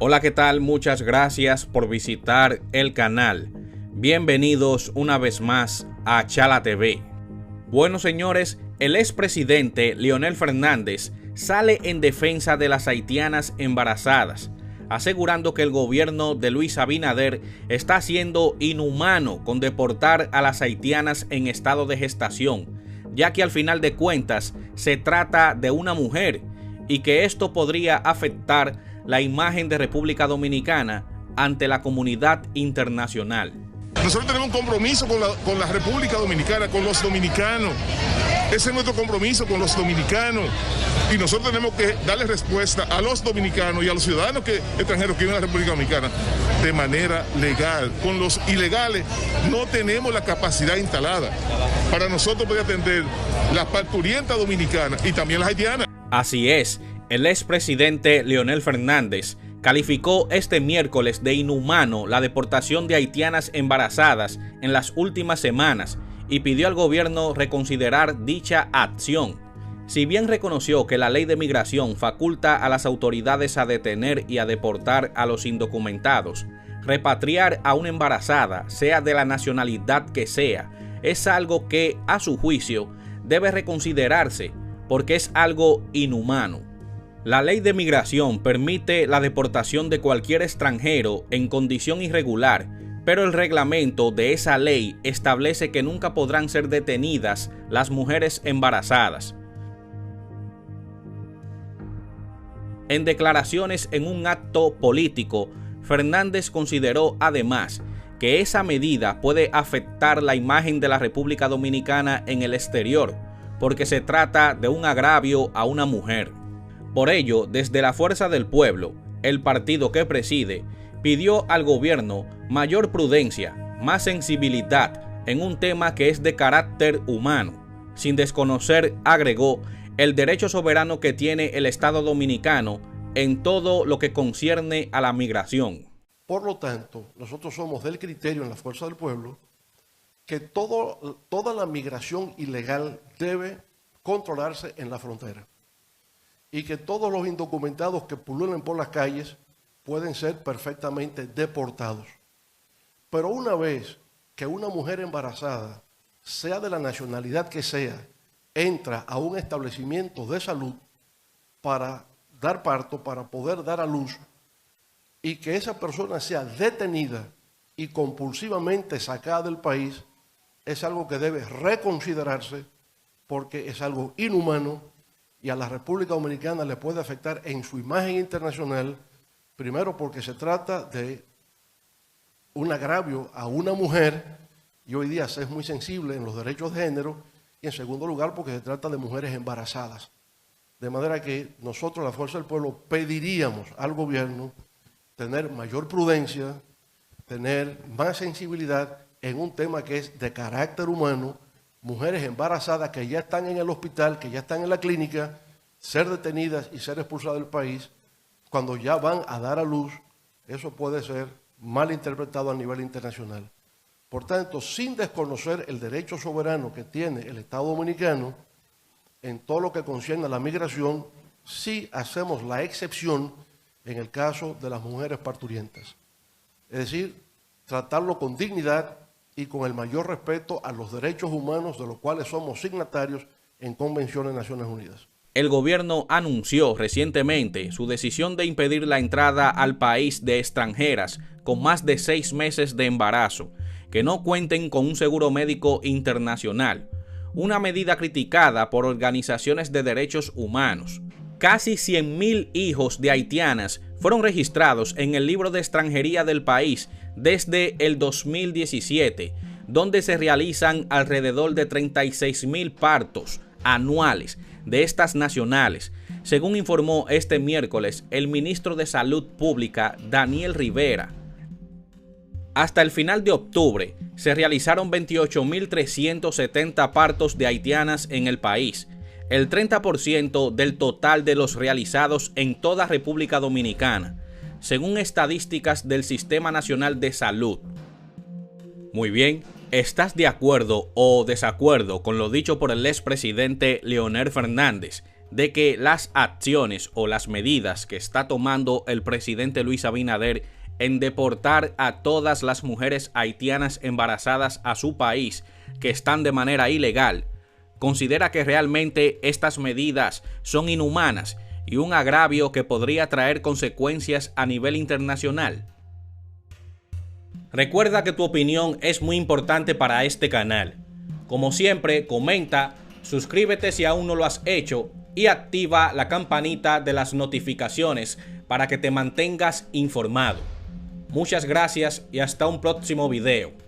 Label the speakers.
Speaker 1: Hola, ¿qué tal? Muchas gracias por visitar el canal. Bienvenidos una vez más a Chala TV. Bueno, señores, el expresidente Leonel Fernández sale en defensa de las haitianas embarazadas, asegurando que el gobierno de Luis Abinader está siendo inhumano con deportar a las haitianas en estado de gestación, ya que al final de cuentas se trata de una mujer y que esto podría afectar la imagen de República Dominicana ante la comunidad internacional.
Speaker 2: Nosotros tenemos un compromiso con la República Dominicana, con los dominicanos. Ese es nuestro compromiso con los dominicanos. Y nosotros tenemos que darle respuesta a los dominicanos y a los ciudadanos extranjeros que viven en la República Dominicana de manera legal. Con los ilegales no tenemos la capacidad instalada para nosotros poder atender las parturientas dominicanas y también las haitianas.
Speaker 1: Así es. El expresidente Leonel Fernández calificó este miércoles de inhumano la deportación de haitianas embarazadas en las últimas semanas y pidió al gobierno reconsiderar dicha acción. Si bien reconoció que la ley de migración faculta a las autoridades a detener y a deportar a los indocumentados, repatriar a una embarazada, sea de la nacionalidad que sea, es algo que, a su juicio, debe reconsiderarse porque es algo inhumano. La ley de migración permite la deportación de cualquier extranjero en condición irregular, pero el reglamento de esa ley establece que nunca podrán ser detenidas las mujeres embarazadas. En declaraciones en un acto político, Fernández consideró además que esa medida puede afectar la imagen de la República Dominicana en el exterior, porque se trata de un agravio a una mujer. Por ello, desde la Fuerza del Pueblo, el partido que preside, pidió al gobierno mayor prudencia, más sensibilidad en un tema que es de carácter humano, sin desconocer, agregó, el derecho soberano que tiene el Estado dominicano en todo lo que concierne a la migración.
Speaker 3: Por lo tanto, nosotros somos del criterio en la Fuerza del Pueblo que toda la migración ilegal debe controlarse en la frontera y que todos los indocumentados que pululen por las calles pueden ser perfectamente deportados. Pero una vez que una mujer embarazada, sea de la nacionalidad que sea, entra a un establecimiento de salud para dar parto, para poder dar a luz, y que esa persona sea detenida y compulsivamente sacada del país, es algo que debe reconsiderarse porque es algo inhumano y a la República Dominicana le puede afectar en su imagen internacional, primero porque se trata de un agravio a una mujer y hoy día se es muy sensible en los derechos de género, y en segundo lugar porque se trata de mujeres embarazadas. De manera que nosotros, la Fuerza del Pueblo, pediríamos al gobierno tener mayor prudencia, tener más sensibilidad en un tema que es de carácter humano, mujeres embarazadas que ya están en el hospital, que ya están en la clínica, ser detenidas y ser expulsadas del país, cuando ya van a dar a luz, eso puede ser mal interpretado a nivel internacional. Por tanto, sin desconocer el derecho soberano que tiene el Estado dominicano, en todo lo que concierne a la migración, sí hacemos la excepción en el caso de las mujeres parturientas. Es decir, tratarlo con dignidad y con el mayor respeto a los derechos humanos de los cuales somos signatarios en convenciones de Naciones Unidas.
Speaker 1: El gobierno anunció recientemente su decisión de impedir la entrada al país de extranjeras con más de 6 meses de embarazo, que no cuenten con un seguro médico internacional, una medida criticada por organizaciones de derechos humanos. Casi 100.000 hijos de haitianas fueron registrados en el libro de extranjería del país desde el 2017, donde se realizan alrededor de 36.000 partos anuales de estas nacionales, según informó este miércoles el ministro de Salud Pública, Daniel Rivera. Hasta el final de octubre se realizaron 28.370 partos de haitianas en el país, el 30% del total de los realizados en toda República Dominicana, según estadísticas del Sistema Nacional de Salud. Muy bien, ¿estás de acuerdo o desacuerdo con lo dicho por el expresidente Leonel Fernández de que las acciones o las medidas que está tomando el presidente Luis Abinader en deportar a todas las mujeres haitianas embarazadas a su país que están de manera ilegal, considera que realmente estas medidas son inhumanas y un agravio que podría traer consecuencias a nivel internacional. Recuerda que tu opinión es muy importante para este canal. Como siempre, comenta, suscríbete si aún no lo has hecho y activa la campanita de las notificaciones para que te mantengas informado. Muchas gracias y hasta un próximo video.